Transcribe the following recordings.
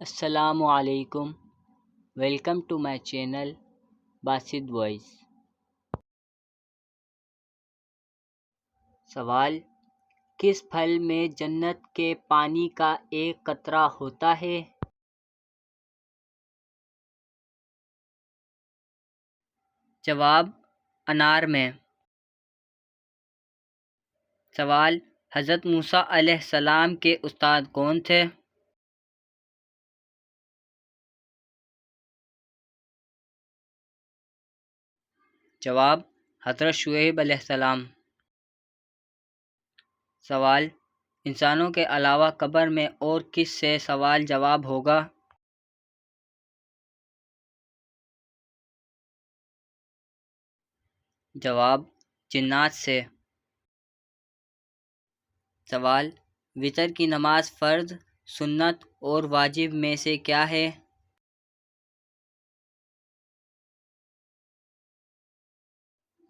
السلام علیکم، welcome to my channel Basit voice. سوال: کس پھل میں جنت کے پانی کا ایک قطرہ ہوتا ہے؟ جواب: انار میں۔ سوال: حضرت موسیٰ علیہ السلام کے استاد کون تھے؟ جواب: حضرت شعیب علیہ السلام۔ سوال: انسانوں کے علاوہ قبر میں اور کس سے سوال جواب ہوگا؟ جواب: جنات سے۔ سوال: وتر کی نماز فرض، سنت اور واجب میں سے کیا ہے؟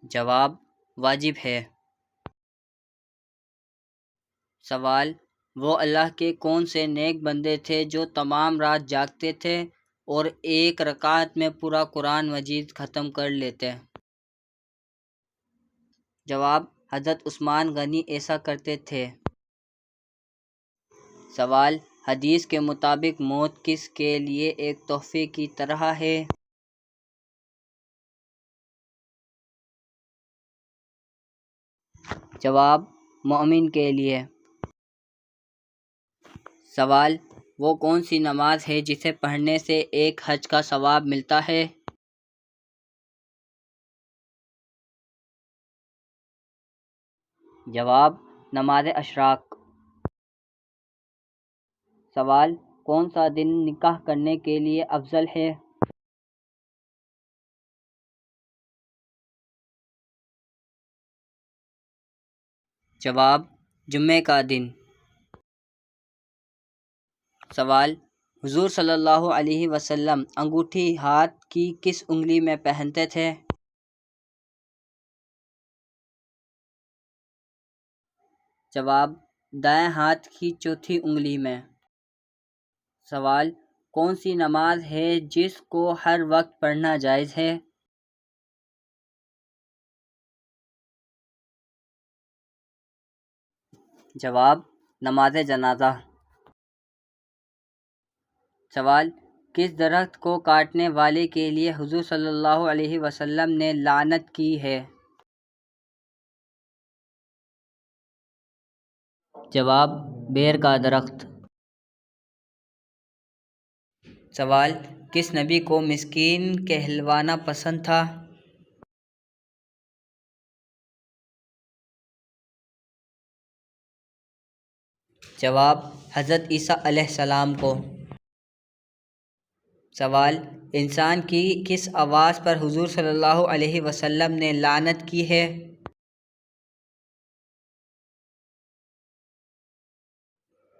جواب: واجب ہے۔ سوال: وہ اللہ کے کون سے نیک بندے تھے جو تمام رات جاگتے تھے اور ایک رکعت میں پورا قرآن مجید ختم کر لیتے؟ جواب: حضرت عثمان غنی ایسا کرتے تھے۔ سوال: حدیث کے مطابق موت کس کے لیے ایک تحفے کی طرح ہے؟ جواب: مومن کے لیے۔ سوال: وہ کون سی نماز ہے جسے پڑھنے سے ایک حج کا ثواب ملتا ہے؟ جواب: نماز اشراق۔ سوال: کون سا دن نکاح کرنے کے لیے افضل ہے؟ جواب: جمعے کا دن۔ سوال: حضور صلی اللہ علیہ وسلم انگوٹھی ہاتھ کی کس انگلی میں پہنتے تھے؟ جواب: دائیں ہاتھ کی چوتھی انگلی میں۔ سوال: کون سی نماز ہے جس کو ہر وقت پڑھنا جائز ہے؟ جواب: نماز جنازہ۔ سوال: کس درخت کو کاٹنے والے کے لیے حضور صلی اللہ علیہ وسلم نے لعنت کی ہے؟ جواب: بیر کا درخت۔ سوال: کس نبی کو مسکین کہلوانا پسند تھا؟ جواب: حضرت عیسیٰ علیہ السلام کو۔ سوال: انسان کی کس آواز پر حضور صلی اللہ علیہ وسلم نے لعنت کی ہے؟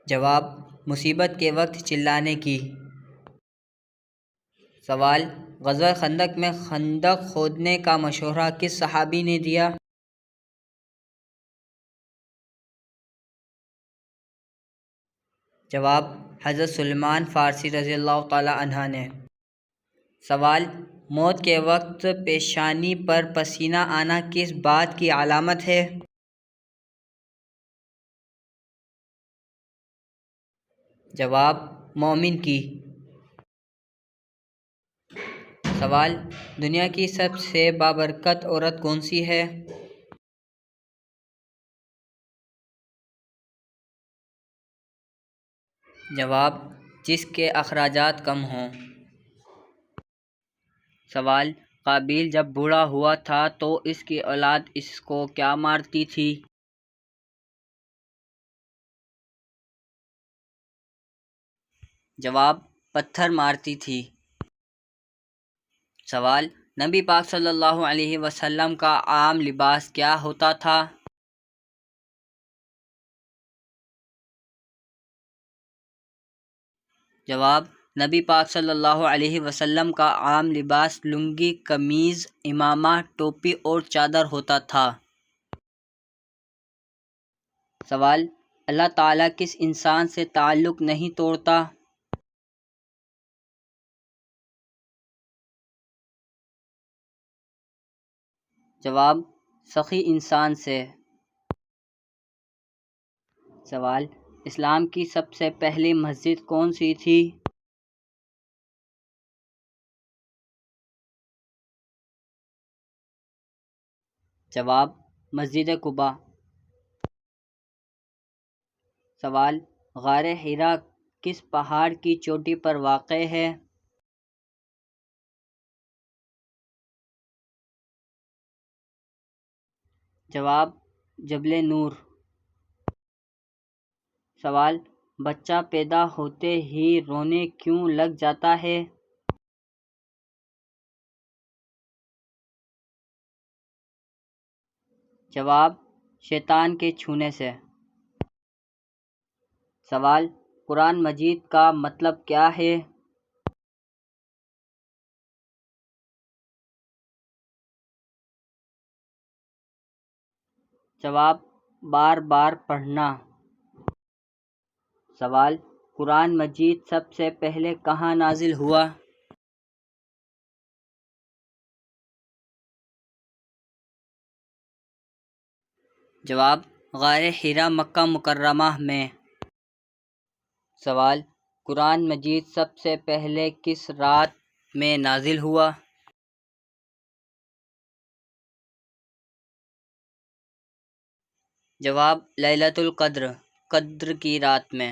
جواب: مصیبت کے وقت چلانے کی۔ سوال: غزوہ خندق میں خندق کھودنے کا مشورہ کس صحابی نے دیا؟ جواب: حضرت سلمان فارسی رضی اللہ تعالی عنہ نے۔ سوال: موت کے وقت پیشانی پر پسینہ آنا کس بات کی علامت ہے؟ جواب: مومن کی۔ سوال: دنیا کی سب سے بابرکت عورت کون سی ہے؟ جواب: جس کے اخراجات کم ہوں۔ سوال: قابیل جب بوڑھا ہوا تھا تو اس کی اولاد اس کو کیا مارتی تھی؟ جواب: پتھر مارتی تھی۔ سوال: نبی پاک صلی اللہ علیہ وسلم کا عام لباس کیا ہوتا تھا؟ جواب: نبی پاک صلی اللہ علیہ وسلم کا عام لباس لنگی، قمیض، عمامہ، ٹوپی اور چادر ہوتا تھا۔ سوال: اللہ تعالیٰ کس انسان سے تعلق نہیں توڑتا؟ جواب سخی انسان سے۔ سوال اسلام کی سب سے پہلی مسجد کون سی تھی؟ جواب مسجد قباء۔ سوال غار حرا کس پہاڑ کی چوٹی پر واقع ہے؟ جواب جبل نور۔ سوال بچہ پیدا ہوتے ہی رونے کیوں لگ جاتا ہے؟ جواب شیطان کے چھونے سے۔ سوال قرآن مجید کا مطلب کیا ہے؟ جواب بار بار پڑھنا۔ سوال قرآن مجید سب سے پہلے کہاں نازل ہوا؟ جواب غار حرا مکہ مکرمہ میں۔ سوال قرآن مجید سب سے پہلے کس رات میں نازل ہوا؟ جواب لیلۃ القدر، قدر کی رات میں۔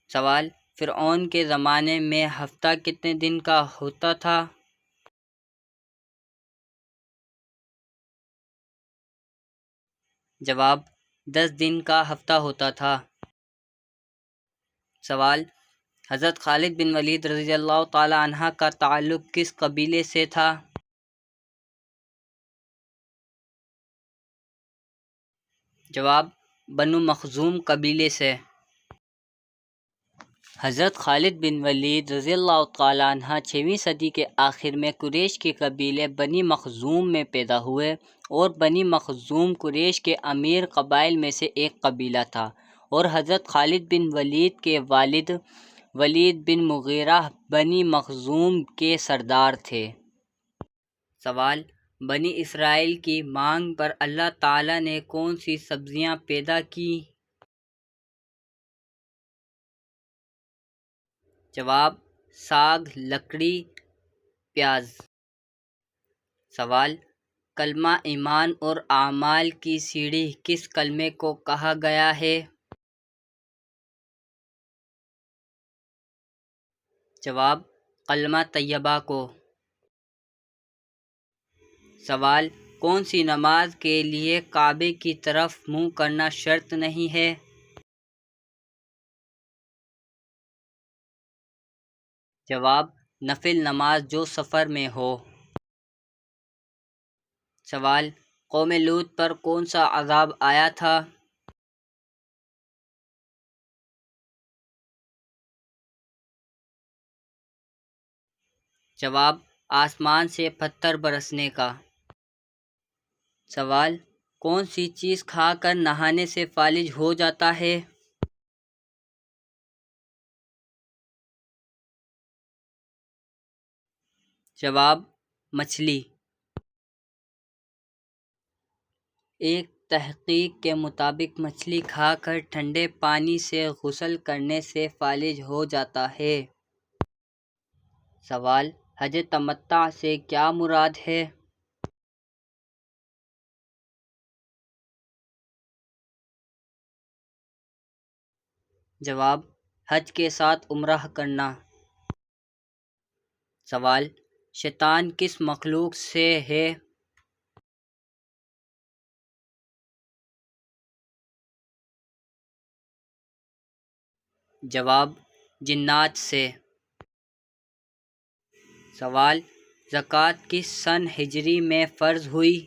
سوال فرعون کے زمانے میں ہفتہ کتنے دن کا ہوتا تھا؟ جواب 10 دن کا ہفتہ ہوتا تھا۔ سوال حضرت خالد بن ولید رضی اللہ تعالی عنہ کا تعلق کس قبیلے سے تھا؟ جواب بنو مخزوم قبیلے سے۔ حضرت خالد بن ولید رضی اللہ تعالی عنہ 6ویں صدی کے آخر میں قریش کے قبیلے بنی مخزوم میں پیدا ہوئے، اور بنی مخزوم قریش کے امیر قبائل میں سے ایک قبیلہ تھا، اور حضرت خالد بن ولید کے والد ولید بن مغیرہ بنی مخزوم کے سردار تھے۔ سوال بنی اسرائیل کی مانگ پر اللہ تعالی نے کون سی سبزیاں پیدا کی؟ جواب ساگ، لکڑی، پیاز۔ سوال کلمہ ایمان اور اعمال کی سیڑھی کس کلمے کو کہا گیا ہے؟ جواب کلمہ طیبہ کو۔ سوال کون سی نماز کے لیے کعبے کی طرف منہ کرنا شرط نہیں ہے؟ جواب نفل نماز جو سفر میں ہو۔ سوال قوم لوط پر کون سا عذاب آیا تھا؟ جواب آسمان سے پتھر برسنے کا۔ سوال کون سی چیز کھا کر نہانے سے فالج ہو جاتا ہے؟ جواب مچھلی۔ ایک تحقیق کے مطابق مچھلی کھا کر ٹھنڈے پانی سے غسل کرنے سے فالج ہو جاتا ہے۔ سوال حج تمتع سے کیا مراد ہے؟ جواب حج کے ساتھ عمرہ کرنا۔ سوال شیطان کس مخلوق سے ہے؟ جواب جنات سے۔ سوال زکوٰۃ کس سن ہجری میں فرض ہوئی؟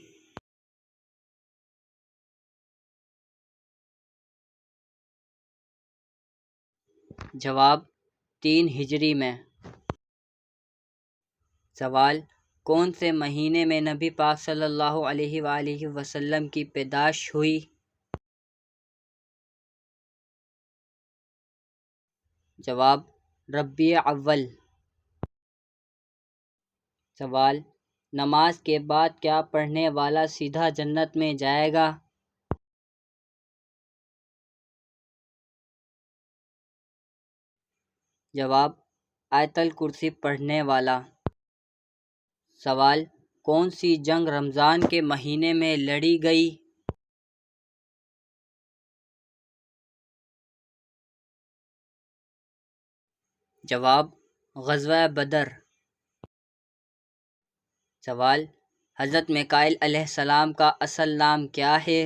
جواب 3 ہجری میں۔ سوال کون سے مہینے میں نبی پاک صلی اللہ علیہ وآلہ وسلم کی پیدائش ہوئی؟ جواب ربیع اول۔ سوال نماز کے بعد کیا پڑھنے والا سیدھا جنت میں جائے گا؟ جواب: آیت الکرسی پڑھنے والا۔ سوال: کون سی جنگ رمضان کے مہینے میں لڑی گئی؟ جواب: غزوہ بدر۔ سوال: حضرت میکائیل علیہ السلام کا اصل نام کیا ہے؟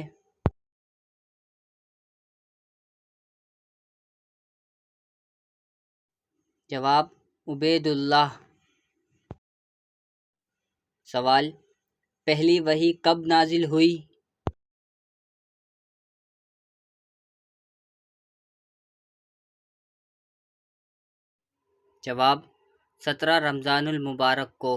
جواب: عبید اللہ۔ سوال: پہلی وحی کب نازل ہوئی؟ جواب: 17 رمضان المبارک کو۔